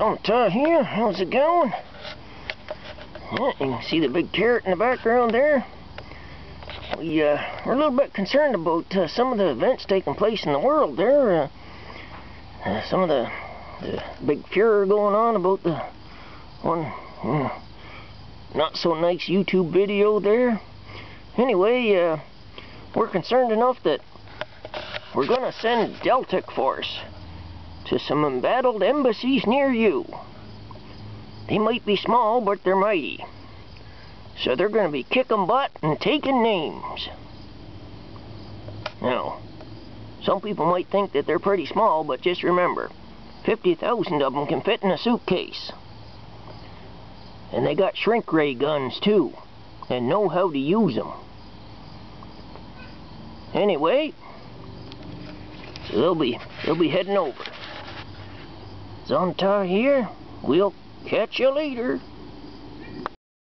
Zonta here, how's it going? Yeah, you can see the big turret in the background there. We're a little bit concerned about some of the events taking place in the world there. Some of the big furor going on about the one not so nice YouTube video there. Anyway, we're concerned enough that we're going to send Deltic Force to some embattled embassies near you. They might be small, but they're mighty. So they're going to be kicking butt and taking names. Now, some people might think that they're pretty small, but just remember, 50,000 of them can fit in a suitcase. And they got shrink ray guns too, and know how to use them. Anyway, they'll be heading over. Zonta here. We'll catch you later.